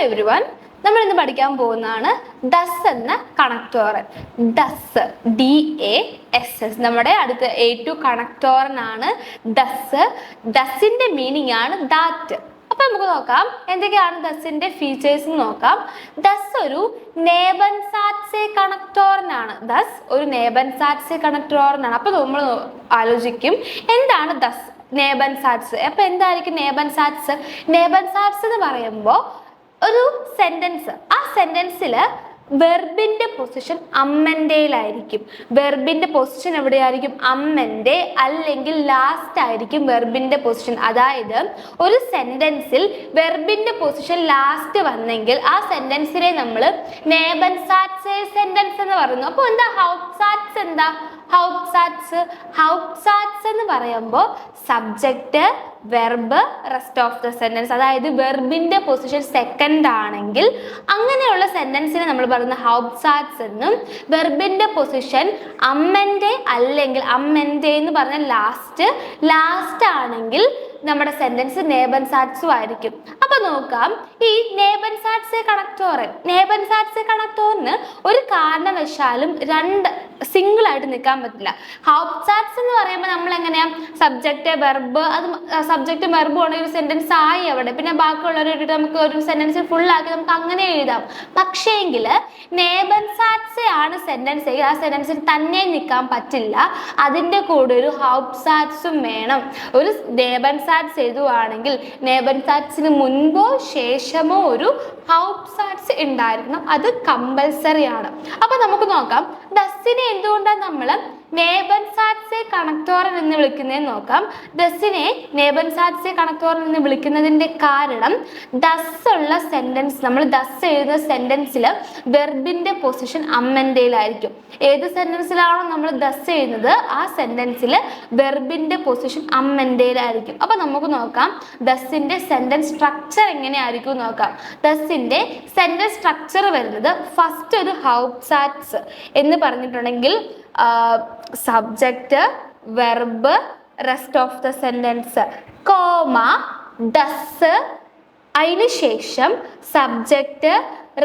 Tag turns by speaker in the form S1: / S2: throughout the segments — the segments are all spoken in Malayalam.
S1: എവരിവൺ, നമ്മൾ ഇന്ന് പഠിക്കാൻ പോകുന്നതാണ് ഡസ് എന്ന കണക്ടോറൻ. ഡസ്, DASS, നമ്മുടെ അടുത്ത A2 കണക്ടോറനാണ് ഡസ്. ഡസിന്റെ മീനിങ് ആണ് ദാറ്റ്. അപ്പൊ നമുക്ക് നോക്കാം എന്തൊക്കെയാണ് ഡസിന്റെ ഫീച്ചേഴ്സ് നോക്കാം. ഡസ് ഒരു നേബൻസാറ്റ്സെ കണക്ടോറനാണ്. ഡസ് ഒരു നേബൻസാറ്റ്സെ കണക്ടോറനാണ്. അപ്പൊ നമ്മൾ ആലോചിക്കും എന്താണ് ഡസ്, നേബൻസാറ്റ്സ്. അപ്പൊ എന്തായിരിക്കും നേബൻസാറ്റ്സ്? നേബൻസാറ്റ്സ് എന്ന് പറയുമ്പോൾ ഒരു സെന്റൻസ്, ആ സെന്റൻസിൽ വെർബിന്റെ പൊസിഷൻ അമ്മൻ്റെയിലായിരിക്കും. വെർബിന്റെ പൊസിഷൻ എവിടെയായിരിക്കും? അമ്മൻ്റെ, അല്ലെങ്കിൽ ലാസ്റ്റ് ആയിരിക്കും വെർബിന്റെ പൊസിഷൻ. അതായത് ഒരു സെന്റൻസിൽ വെർബിന്റെ പൊസിഷൻ ലാസ്റ്റ് വന്നെങ്കിൽ ആ സെന്റൻസിനെ നമ്മൾ നേബൻസാറ്റ്സെ സെന്റൻസ് എന്ന് പറയുന്നു. അപ്പോൾ എന്താ ഹൗപ്സാറ്റ്സ്? എന്താ ഹൗപ്സാറ്റ്സ്? ഹൗപ്സാറ്റ്സ് എന്ന് പറയുമ്പോൾ subject, verb, rest of the sentence. അതായത് വെർബിന്റെ പൊസിഷൻ സെക്കൻഡ് ആണെങ്കിൽ അങ്ങനെയുള്ള സെന്റൻസിനെ നമ്മൾ പറയുന്ന ഹൗപ്സാറ്റ്സ് എന്നും, വെർബിന്റെ പൊസിഷൻ അമ്മൻ്റെ അല്ലെങ്കിൽ അമ്മൻ്റെ എന്ന് പറഞ്ഞ ലാസ്റ്റ് ആണെങ്കിൽ നമ്മുടെ സെന്റൻസ് നേബൻസാറ്റ്സും ആയിരിക്കും. അപ്പൊ നോക്കാം, ഈ നേബൻസാറ്റ്സെ കണക്ടോറിന് ഒരു കാരണവശാലും രണ്ട് സിംഗിൾ ആയിട്ട് നിൽക്കാൻ പറ്റില്ല. ഹൗപ്സാറ്റ്സ് എന്ന് പറയുമ്പോൾ നമ്മൾ എങ്ങനെയാ സബ്ജക്റ്റ്, വെർബ്, അത് സബ്ജക്റ്റ് വെർബ് ആണെങ്കിൽ ഒരു സെന്റൻസ് ആയി അവിടെ, പിന്നെ ബാക്കിയുള്ളവർ നമുക്ക് ഒരു സെന്റൻസ് ഫുൾ ആക്കി നമുക്ക് അങ്ങനെ എഴുതാം. പക്ഷേങ്കിൽ നേബൻസാറ്റ്സെ ആണ് സെന്റൻസ്, ആ സെന്റൻസിൽ തന്നെ നിൽക്കാൻ പറ്റില്ല. അതിൻ്റെ കൂടെ ഒരു ഹൗപ്സാറ്റ്സും വേണം. ഒരു നേബൻസാറ്റ്സ് എഴുതുവാണെങ്കിൽ നേബൻസാറ്റ്സിന് മുൻപോ ശേഷമോ ഒരു ഹൗപ്സാറ്റ്സ് ഉണ്ടായിരിക്കണം. അത് കമ്പൽസറി ആണ്. അപ്പൊ നമുക്ക് നോക്കാം ഡസിനെ എന്തുകൊണ്ടാണ് നമ്മൾ നേബൻസാറ്റ്സെ കണക്ടോറൻ എന്ന് വിളിക്കുന്നതെന്ന് നോക്കാം. ഡസിനെ നേബൻസാറ്റ്സെ കണക്ടോറൻ എന്ന് വിളിക്കുന്നതിന്റെ കാരണം ഡസ് ഉള്ള സെന്റൻസ്, നമ്മൾ ഡസ് എഴുതുന്ന സെന്റൻസിൽ വെർബിന്റെ പൊസിഷൻ അമ്മൻ്റെയിലായിരിക്കും. ഏത് സെന്റൻസിലാണോ നമ്മൾ ഡസ് എഴുതുന്നത് ആ സെന്റൻസിൽ വെർബിന്റെ പൊസിഷൻ അമ്മൻ്റെയിലായിരിക്കും. അപ്പൊ നമുക്ക് നോക്കാം ഡസിന്റെ സെന്റൻസ് സ്ട്രക്ചർ എങ്ങനെയായിരിക്കും നോക്കാം. ഡസിന്റെ സെന്റൻസ് സ്ട്രക്ചർ വരുന്നത് ഫസ്റ്റ് ഒരു ഹൗപ്സാറ്റ്സ് എന്ന് പറഞ്ഞിട്ടുണ്ടെങ്കിൽ subject, verb, rest of the sentence, comma, does, അതിന് ശേഷം subject,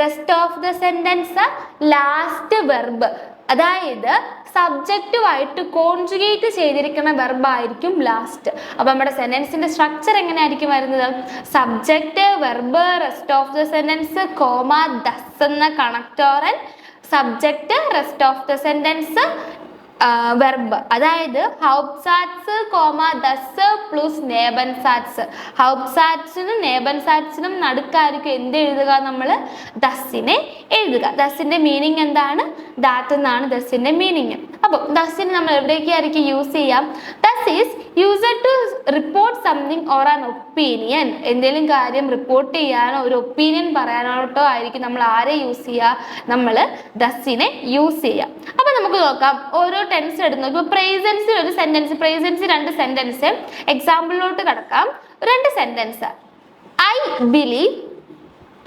S1: rest of the sentence, last verb. അതായത് സബ്ജക്റ്റുമായിട്ട് കോൺജുഗേറ്റ് ചെയ്തിരിക്കുന്ന വെർബായിരിക്കും ലാസ്റ്റ്. അപ്പൊ നമ്മുടെ സെന്റൻസിന്റെ സ്ട്രക്ചർ എങ്ങനെയായിരിക്കും വരുന്നത്? Subject, verb, rest of the sentence, comma, ഡസ് എന്ന കണക്ടോറൻ, subject, rest of the sentence, verb. അതായത് ഹൗപ്സാറ്റ്സ്, കോമ, ദസ് പ്ലസ് നേബൻസാറ്റ്സ്. ഹൗപ്സാറ്റ്സിനും നേബൻസാറ്റ്സിനും നടുക്കായിരിക്കും എന്ത് എഴുതുക? നമ്മൾ ദസിനെ എഴുതുക. ദസിന്റെ മീനിങ് എന്താണ്? ദാറ്റ് എന്നാണ് ദസിന്റെ മീനിങ്. അപ്പോൾ ദസിന് നമ്മൾ എവിടേക്കായിരിക്കും യൂസ് ചെയ്യാം? ദസ് is used to report something or an opinion. എന്തെങ്കിലും കാര്യം റിപ്പോർട്ട് ചെയ്യാനോ ഒരു ഒപ്പീനിയൻ പറയാനോട്ടോ ആയിരിക്കും നമ്മൾ ആരെ യൂസ് ചെയ്യുക? നമ്മൾ ദസിനെ യൂസ് ചെയ്യാം. അപ്പൊ നമുക്ക് നോക്കാം ഓരോ ടെൻസ് എടുത്ത് നോക്കും. പ്രസൻസിൽ ഒരു സെന്റൻസ്, പ്രസൻസ് രണ്ട് സെന്റൻസ്. എക്സാമ്പിളിലോട്ട് കടക്കാം. രണ്ട് സെന്റൻസ്. ഐ ബിലീവ്,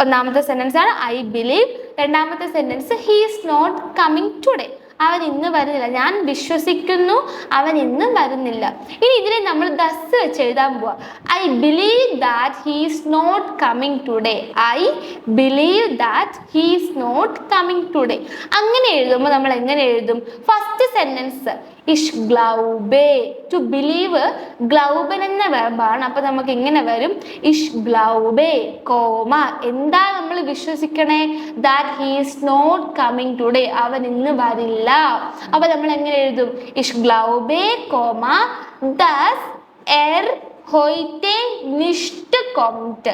S1: ഒന്നാമത്തെ സെന്റൻസ് ആണ് ഐ ബിലീവ്. രണ്ടാമത്തെ sentence he is not coming today, അവൻ ഇന്ന് വരുന്നില്ല. ഞാൻ വിശ്വസിക്കുന്നു അവൻ ഇന്നും വരുന്നില്ല. ഇനി ഇതിനെ നമ്മൾ ദസ് വെച്ച് എഴുതാൻ പോവാ. I believe that he is not coming today. I believe that he is not coming today. അങ്ങനെ എഴുതുമ്പോൾ നമ്മൾ എങ്ങനെ എഴുതും? ഫസ്റ്റ് സെന്റൻസ് ഇഷ് ഗ്ലൗബേ. ടു ബിലീവ് ഗ്ലൗബൻ എന്ന വെർബാണ്. അപ്പൊ നമുക്ക് എങ്ങനെ വരും? ഇഷ് ഗ്ലൗബേ, കോമ, എന്താ നമ്മൾ വിശ്വസിക്കണേ? That he is not coming today, അവൻ ഇന്ന് വരില്ല. അപ്പൊ നമ്മൾ എങ്ങനെ എഴുതും? ഇഷ് ഗ്ലൗബേ, കോമ, ദസ് എർ heute nicht kommt.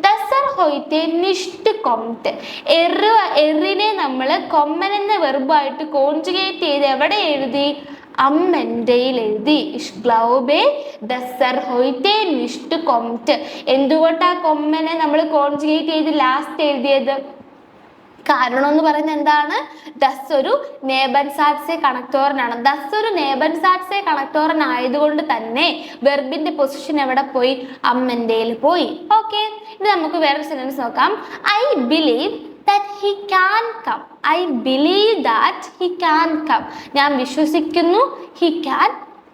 S1: Das heute nicht kommt. എറിനെ നമ്മൾ കൊമ്മൻ എന്ന വെർബായിട്ട് കോൺജുഗേറ്റ് ചെയ്ത് എവിടെ എഴുതി? അമ്മൻ്റെയിൽ എഴുതി. ഇഷ് ഗ്ലൗബേ ദസ് heute nicht kommt. എന്തുകൊണ്ടാ കൊമ്മനെ നമ്മൾ കോൺജുഗേറ്റ് ചെയ്ത് ലാസ്റ്റ് എഴുതിയത്? കാരണം എന്ന് പറയുന്നത് എന്താണ്? ദസ് ഒരു നേബൻസാറ്റ്സെ കണക്ടോറനാണ്. ദസ് ഒരു നേബൻസാറ്റ്സെ കണക്ടോറൻ ആയതുകൊണ്ട് തന്നെ വെർബിന്റെ പൊസിഷൻ എവിടെ പോയി? അമ്മൻ്റെയിൽ പോയി. ഓക്കെ, ഇനി നമുക്ക് വേറെ സെന്റൻസ് നോക്കാം. I believe that he can come. I believe that he can come. ഞാൻ വിശ്വസിക്കുന്നു he can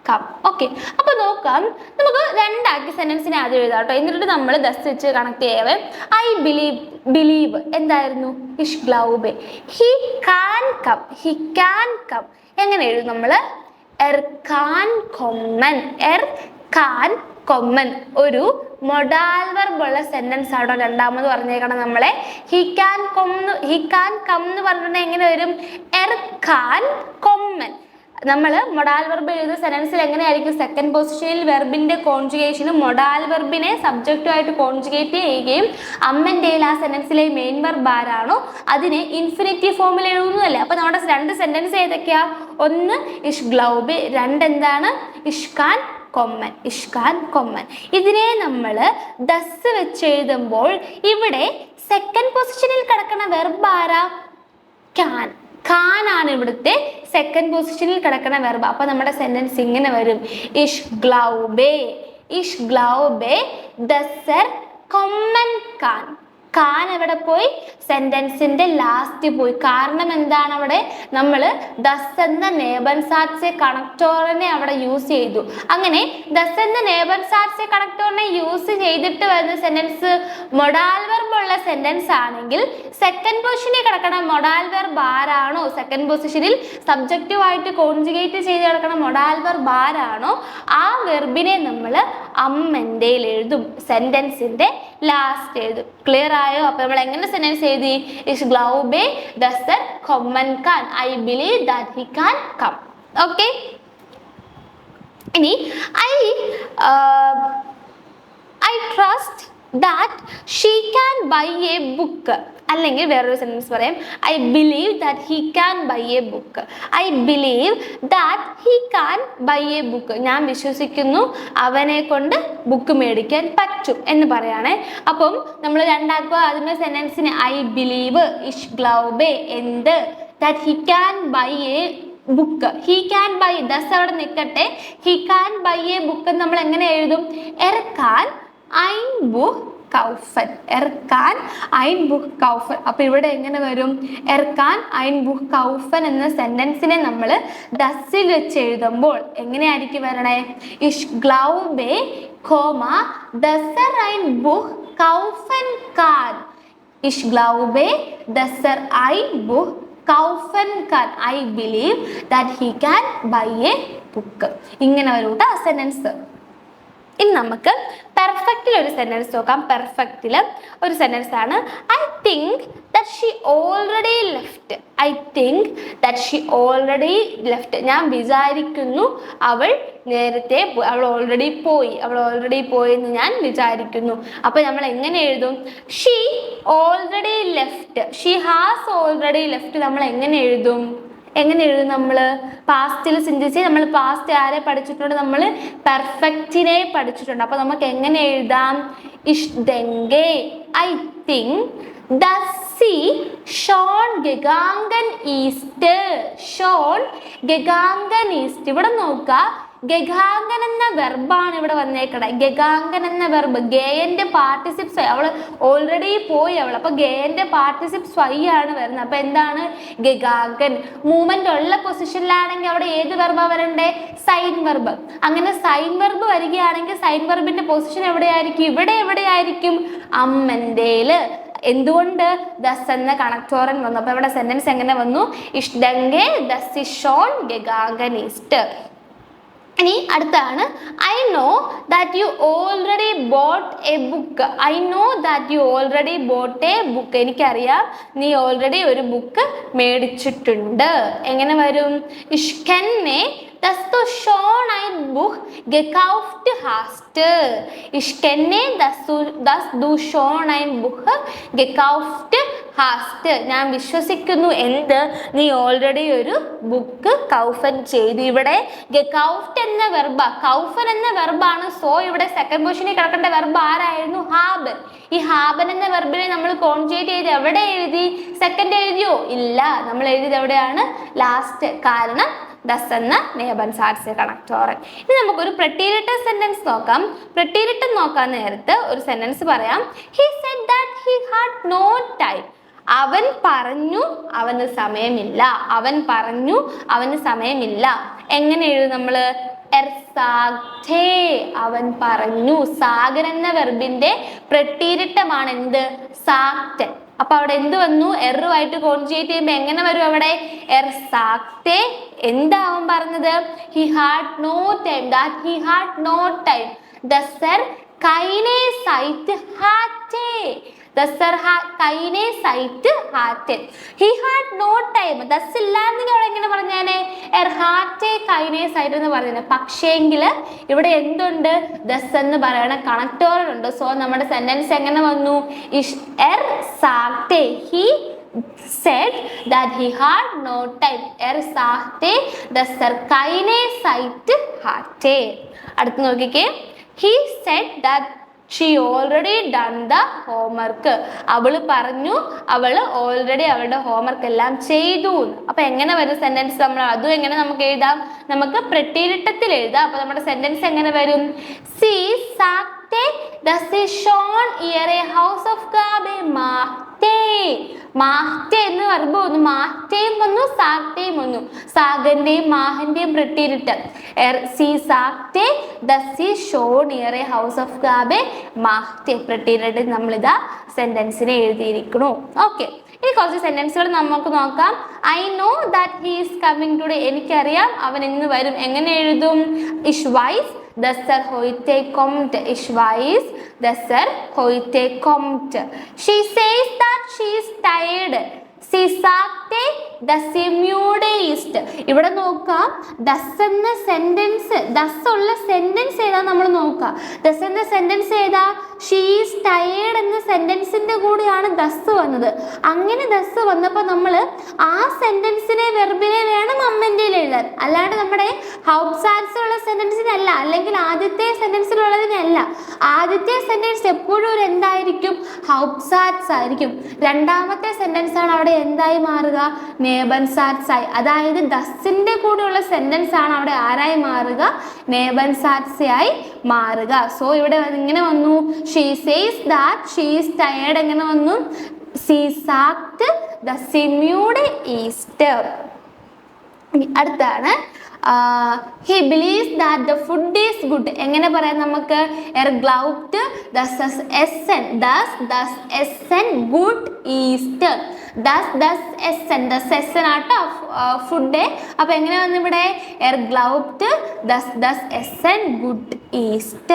S1: കം. ഓക്കെ, അപ്പൊ നോക്കാം, നമുക്ക് രണ്ടാക്കി സെന്റൻസിനെ ആദ്യം എഴുതാം കേട്ടോ. എന്നിട്ട് നമ്മൾ ദസ് വെച്ച് കണക്ട് ചെയ്യാവേ. ഐ ബിലീവ്, ബിലീവ് എന്തായിരുന്നു? ഇഷ് ഗ്ലൗബെ. He can come, he can come എങ്ങനെ എഴുതും നമ്മള്? എർക്കാൻ കൊമ്മൻ, എർക്കാൻ കൊമ്മൻ. ഒരു മൊഡാൽ വെർബ് ഉള്ള സെന്റൻസ് ആണോ രണ്ടാമത് പറഞ്ഞേക്കണം നമ്മളെ. ഹി കാൻ കം എന്ന് പറഞ്ഞിട്ടുണ്ടെങ്കിൽ എങ്ങനെ വരും? എർക്കാൻ കൊമ്മൻ. നമ്മൾ മൊഡാൽ വെർബ് എഴുതുന്ന സെന്റൻസിൽ എങ്ങനെയായിരിക്കും? സെക്കൻഡ് പൊസിഷനിൽ വെർബിന്റെ കോൺജുഗേഷനും മൊഡാൽ വെർബിനെ സബ്ജക്റ്റുമായിട്ട് കോൺജുഗേറ്റ് ചെയ്യുകയും അമ്മൻ്റെയിൽ ആ സെന്റൻസിലെ മെയിൻ വെർബ് ആരാണോ അതിനെ ഇൻഫിനിറ്റീവ് ഫോമിൽ എഴുതുന്നതല്ലേ. അപ്പൊ നമ്മുടെ രണ്ട് സെന്റൻസ് ഏതൊക്കെയാ? ഒന്ന് ഇഷ് ഗ്ലൗബെ, രണ്ടെന്താണ്? ഇഷ്കാൻ കൊമ്മൻ, ഇഷ്കാൻ കൊമ്മൻ. ഇതിനെ നമ്മൾ ദസ് വെച്ച് എഴുതുമ്പോൾ ഇവിടെ സെക്കൻഡ് പൊസിഷനിൽ കിടക്കുന്ന വെർബ് ആരാ? കാൻ. ഖാൻ ആണ് ഇവിടുത്തെ സെക്കൻഡ് പൊസിഷനിൽ കിടക്കുന്ന വെർബ്. അപ്പൊ നമ്മുടെ സെന്റൻസ് ഇങ്ങനെ വരും: ഇഷ് ഗ്ലൗബെ, ഇഷ് ഗ്ലൗബെ ദസർ കൊമ്മൻ ഖാൻ. ഖാൻ എവിടെ പോയി? സെന്റൻസിന്റെ ലാസ്റ്റ് പോയി. കാരണം എന്താണ്? അവിടെ നമ്മൾ ദസ് എന്ന നേബൻസാറ്റ്സെ കണക്ടോറിനെ അവിടെ യൂസ് ചെയ്തു. അങ്ങനെ ദസ് എന്ന നേബൻസാറ്റ്സെ കണക്ടോറിനെ യൂസ് ചെയ്തിട്ട് വരുന്ന സെന്റൻസ് മൊഡാൽ വെർബ് ഉള്ള സെന്റൻസ് ആണെങ്കിൽ സെക്കൻഡ് പൊസിഷനിൽ കിടക്കണ മൊഡാൽ വെർബ് ആരാണോ, സെക്കൻഡ് പൊസിഷനിൽ സബ്ജക്റ്റീവായിട്ട് കോൺജുഗേറ്റ് ചെയ്ത് കിടക്കണ മൊഡാൽ വെർബ് ആരാണോ ആ വെർബിനെ നമ്മൾ അമ്മൻ്റെയിൽ എഴുതും, സെന്റൻസിന്റെ ലാസ്റ്റ് എഴുതും. ക്ലിയർ ആയോ? അപ്പൊ നമ്മൾ എങ്ങനെ സെന്റൻസ് എഴുതി? ഇഷ് ഗ്ലൗബെ ദസർ കൊമ്മൻ ഖാൻ, I believe that he can come. Okay, ഇനി I trust that she can buy a book. അല്ലെങ്കിൽ വേറൊരു സെന്റൻസ് പറയാം: I believe that he can buy a book. I believe that he can buy a book. ഞാൻ വിശ്വസിക്കുന്നു അവനെ കൊണ്ട് ബുക്ക് മേടിക്കാൻ പറ്റും എന്ന് പറയാണ്. അപ്പം നമ്മൾ രണ്ടാക്കുക. അതിന്റെ സെന്റൻസിന് ഐ ബിലീവ് ഇഷ് ഗ്ലൗബെ എന്ത്? That he can buy a book. He can buy, ദസ് അവിടെ നിൽക്കട്ടെ. He can buy a book നമ്മൾ എങ്ങനെ എഴുതും? എർക്കാൻ ഐൻ ബുക്ക് കൗഫൻ, എർക്കാൻ ഐൻ ബുക്ക് കൗഫൻ. അപ്പൊ ഇവിടെ എങ്ങനെ വരും? എർക്കാൻ ഐൻ ബുക്ക് കൗഫൻ എന്ന സെന്റൻസിനെ നമ്മൾ ദസ്സിൽ വെച്ച് എഴുതുമ്പോൾ എങ്ങനെയായിരിക്കും വരണേ? ഇഷ് ഗ്ലൗബെ കോമ ദസർ ഐൻ ബുക്ക് കൗഫൻ ഖാൻ. ഇഷ് ഗ്ലൗബെ ദസർ ഐൻ ബുക്ക് കൗഫൻ ഖാൻ. I believe that he can buy a book. ഇങ്ങനെ വരും ആ സെന്റൻസ്. ഇനി നമുക്ക് പെർഫെക്റ്റിൽ ഒരു സെന്റൻസ് നോക്കാം. പെർഫെക്റ്റിൽ ഒരു സെന്റൻസ് ആണ്: I think that she already left. I think that she already left. ഞാൻ വിചാരിക്കുന്നു അവൾ നേരത്തെ പോയി, അവൾ ഓൾറെഡി പോയി എന്ന് ഞാൻ വിചാരിക്കുന്നു. അപ്പൊ നമ്മൾ എങ്ങനെ എഴുതും? She already left, she has already left. നമ്മൾ എങ്ങനെ എഴുതും? നമ്മൾ പാസ്റ്റിൽ ചിന്തിച്ച് നമ്മൾ പാസ്റ്റ് ആരെ പഠിച്ചിട്ടുണ്ട്? നമ്മൾ പെർഫെക്റ്റിനെ പഠിച്ചിട്ടുണ്ട്. അപ്പൊ നമുക്ക് എങ്ങനെ എഴുതാം? ഇഷ് ദെങ്കെ ഐ തിങ്ക് ദസ്സി ഷോൺ ഗഗാങ്കൻ ഈസ്റ്റ്. ഷോൺ ഗഗാങ്കൻ ഈസ്റ്റ്. ഇവിടെ നോക്കുക, ഗഗാങ്കൻ എന്ന വെർബാണ് ഇവിടെ വന്നേക്കണേ. ഗഗാങ്കൻ എന്ന വെർബ് ഗേയന്റെ പാർട്ടിസിപ്സ്, അവള് ഓൾറെഡി പോയി അവൾ. അപ്പൊ ഗേയന്റെ പാർട്ടിസിപ്സ് വൈ ആണ് വരുന്നത്. അപ്പൊ എന്താണ്? ഗഗാങ്കൻ. മൂവ്മെന്റ് ഉള്ള പൊസിഷനിലാണെങ്കിൽ അവിടെ ഏത് വെർബാ വരണ്ടേ? സൈൻ വെർബ്. അങ്ങനെ സൈൻ വെർബ് വരികയാണെങ്കിൽ സൈൻ വെർബിന്റെ പൊസിഷൻ എവിടെയായിരിക്കും? ഇവിടെ എവിടെയായിരിക്കും? അമ്മൻ്റെയില്. എന്തുകൊണ്ട്? ദസ് എന്ന കണക്ടോറൻ വന്നു. അപ്പൊ ഇവിടെ സെന്റൻസ് എങ്ങനെ വന്നു? ഇഷ് ദെങ്കെ ദസ്സി ഷോൺ ഗഗാങ്കൻ ഈസ്റ്റ്. ഇനി അടുത്താണ്: I know that you already boat A book. I know that you already boat A book. എനിക്കറിയാം നീ ഓൾറെഡി ഒരു ബുക്ക് മേടിച്ചിട്ടുണ്ട്. എങ്ങനെ വരും? ഇഷ് കെന്നെ das du schon ein Buch gekauft hast. Ich kenne, dass du schon ein Buch gekauft hast. ഞാൻ വിശ്വസിക്കുന്നു എന്ത്? നീ ഓൾറെഡി ഒരു ബുക്ക് കൗഫൻ ചെയ്തു. ഇവിടെ gekauft എന്ന വെർബ, കൗഫൻ എന്ന വെർബാണ്. സോ ഇവിടെ സെക്കൻഡ് പൊസിഷനിൽ കിടക്കേണ്ട വെർബ് ആരായിരുന്നു? ഹാബൻ. ഈ ഹാബൻ എന്ന വെർബിനെ നമ്മൾ കോൺജുഗേറ്റ് ചെയ്ത് എവിടെ എഴുതി? സെക്കൻഡ് എഴുതിയോ? ഇല്ല, നമ്മൾ എഴുതിയത് എവിടെയാണ്? ലാസ്റ്റ്. കാരണം ദസ് എന്ന നേബൻസാറ്റ്സെ കണക്ടോറൻ. ഇനി നമുക്കൊരു പ്രെറ്റിരിട്ടർ സെന്റൻസ് നോക്കാം. പ്രെറ്റിരിട്ടർ നോക്കാൻ നേരത്ത് ഒരു സെന്റൻസ് പറയാം: he said that he had no time. അവൻ പറഞ്ഞു അവന് സമയമില്ല. അവൻ പറഞ്ഞു അവന് സമയമില്ല. എങ്ങനെ എഴുതും നമ്മള്? er sagte, അവൻ പറഞ്ഞു. സാഗൻ എന്ന വെർബിന്റെ പ്രത്യീരിട്ടമാണ് എന്ത്? sagte. അപ്പൊ അവിടെ എന്ത് വന്നു? എറുമായിട്ട് കോൺജുഗേറ്റ് ചെയ്യുമ്പോ എങ്ങനെ വരും അവിടെ? er sagte. എന്താ അവൻ പറഞ്ഞത്? he had no time, that he had no time. dass keine Zeit hatte. dass keine Zeit hatte. he had no time. das ഇല്ലാന്നെങ്കിൽ അവിടെ എങ്ങനെ പറഞ്ഞാനെ? er hatte keine Zeit എന്ന് പറഞ്ഞത്. പക്ഷേങ്കിൽ ഇവിടെ എന്തുണ്ട്? das എന്ന് പറയുന്ന കണക്ടർ ഉണ്ട്. സോ നമ്മുടെ സെന്റൻസ് എങ്ങനെ വന്നു? er sagte, he said that he had no time. er sagte, dass keine Zeit hatte. അടുത്ത നോക്കിക്കേ. he said that she already done the homework. അവള് പറഞ്ഞു അവള് ഓൾറെഡി അവളുടെ ഹോംവർക്ക് എല്ലാം ചെയ്തു. അപ്പൊ എങ്ങനെ വരും സെന്റൻസ്? നമ്മൾ അതും എങ്ങനെ നമുക്ക് എഴുതാം? നമുക്ക് പ്രത്യീരിട്ടത്തിൽ എഴുതാം. അപ്പൊ നമ്മുടെ സെന്റൻസ് എങ്ങനെ വരും? sie sagte dass sie schon ihre Hausaufgaben machte. മാഹ്റ്റെ എന്ന് വെർബ് വന്നു. മാഹ്റ്റയും വന്നു, സാഗ്റ്റയും വന്നു. സാഗന്റെയും മാഹന്റെയും പ്രത്യീരിട്ടം. sie sagte dass sie schon ihre Hausaufgaben machte. പ്രത്യീരിട്ടം നമ്മളിതാ സെന്റൻസിനെ എഴുതിയിരിക്കണു. ഓക്കെ, ഇനി കുറച്ച് സെന്റൻസുകൾ നമുക്ക് നോക്കാം. I know that he is coming today. എനിക്കറിയാം അവൻ ഇന്ന് വരും. എങ്ങനെ എഴുതും? ich weiß dass heute kommt. ich weiß dass heute kommt. she says that she is tired. sie sagte dass sie müde ist. ഇവിടെ നോക്കാം, das എന്ന സെന്റൻസ്, das ഉള്ള സെന്റൻസ് ഏതാ നമ്മൾ നോക്കാം. das എന്ന സെന്റൻസ് ഏതാ? she is tired എന്ന സെന്റൻസിന്റെ കൂടെയാണ് das വന്നത്. അങ്ങനെ das വന്നപ്പോൾ നമ്മൾ ആ സെന്റൻസിനെ വെർബിനെ വേണം അമ്മന്റെ എഴുതാൻ. അല്ലാണ്ട് നമ്മുടെ ഹൗപ്സാറ്റ്സിലുള്ള സെന്റൻസിനല്ല, അല്ലെങ്കിൽ ആദ്യത്തെ സെന്റൻസിലുള്ളതിനല്ല. ആദ്യത്തെ സെന്റൻസ് എപ്പോഴും ഒരു എന്തായിരിക്കും? ഹൗപ്സാറ്റ്സ് ആയിരിക്കും. രണ്ടാമത്തെ സെന്റൻസ് ആണ് അവിടെ എന്തായി മാറുക? നേബൻസാറ്റ്സ് ആയി. അതായത് ദസിന്റെ കൂടെയുള്ള സെന്റൻസ് ആണ് അവിടെ ആരായി മാറുക? നേബൻസാറ്റ്സ് ആയി മാറുക. സോ ഇവിടെ ഇങ്ങനെ വന്നു, she says that she is tired. എങ്ങനെ വന്നു? sie sagt dass sie müde ist. അടുത്താണ് he believes that the food is good. എങ്ങനെ പറയാം നമുക്ക്? glaubt dass essen, das essen gut ist. das essen ആട്ടോ ഫുഡ്. അപ്പൊ എങ്ങനെ വന്നു ഇവിടെ? glaubt das essen gut ist.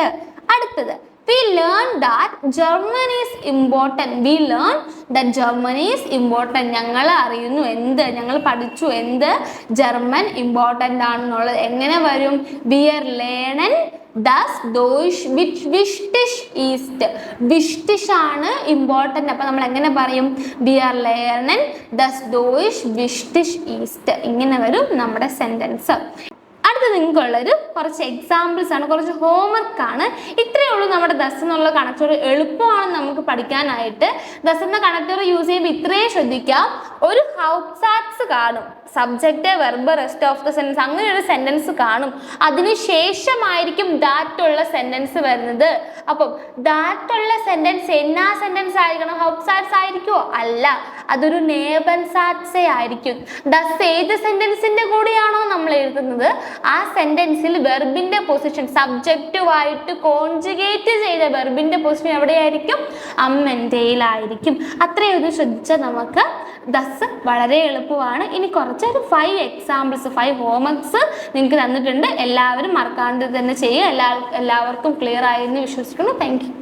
S1: അടുത്തത്, we learn that German is important. we learn that German is important. ഞങ്ങൾ അറിയുന്നു എന്ത്? ഞങ്ങൾ പഠിച്ചു എന്ത്? ജർമ്മൻ ഇമ്പോർട്ടൻ്റ് ആണെന്നുള്ളത്. എങ്ങനെ വരും? wir lernen das Deutsch wichtig ist. wichtig ആണ് ഇമ്പോർട്ടൻ്റ്. അപ്പൊ നമ്മൾ എങ്ങനെ പറയും? wir lernen das Deutsch wichtig ist. ഇങ്ങനെ വരും നമ്മുടെ സെന്റൻസ്. അടുത്ത നിങ്ങൾക്കുള്ളൊരു കുറച്ച് എക്സാമ്പിൾസ് ആണ്, കുറച്ച് ഹോംവർക്ക് ആണ്. ഇത്രയേ ഉള്ളൂ നമ്മുടെ ദസ് എന്നുള്ള കണക്ടർ. എളുപ്പമാണ് നമുക്ക് പഠിക്കാനായിട്ട്. ദസ് എന്ന കണക്ടർ യൂസ് ചെയ്യുമ്പോൾ ഇത്രയും ശ്രദ്ധിക്കാം. ഒരു ഹൗപ്സാറ്റ്സ് കാണും, subject, verb, rest of the sentence, അങ്ങനെ ഒരു സെന്റൻസ് കാണും. അതിനുശേഷമായിരിക്കും ദാറ്റ് ഉള്ള സെന്റൻസ് വരുന്നത്. അപ്പം ദാറ്റ് ഉള്ള സെന്റൻസ് എന്നാ സെന്റൻസ് ആയിരിക്കണം? ഹൗപ്സാറ്റ്സ് ആയിരിക്കുമോ? അല്ല, അതൊരു നേബൻസാറ്റ്സേ ആയിരിക്കും. ദസ് ഏത് സെന്റൻസിന്റെ കൂടെയാണോ നമ്മൾ എഴുതുന്നത് ആ സെന്റൻസിൽ വെർബിന്റെ പൊസിഷൻ, സബ്ജക്റ്റുമായിട്ട് കോൺജുഗേറ്റ് ചെയ്ത വെർബിന്റെ പൊസിഷൻ എവിടെയായിരിക്കും? അമ്മൻ്റെയിലായിരിക്കും. അത്രയൊന്ന് ശ്രദ്ധിച്ചാൽ നമുക്ക് ദസ് വളരെ എളുപ്പമാണ്. ഇനി കുറച്ചൊരു 5 എക്സാമ്പിൾസ്, 5 ഹോംവർക്സ് നിങ്ങൾക്ക് തന്നിട്ടുണ്ട്. എല്ലാവരും മറക്കാണ്ട് തന്നെ ചെയ്യുക. എല്ലാവർക്കും ക്ലിയർ ആയെന്ന് വിശ്വസിക്കുന്നു. Thank you.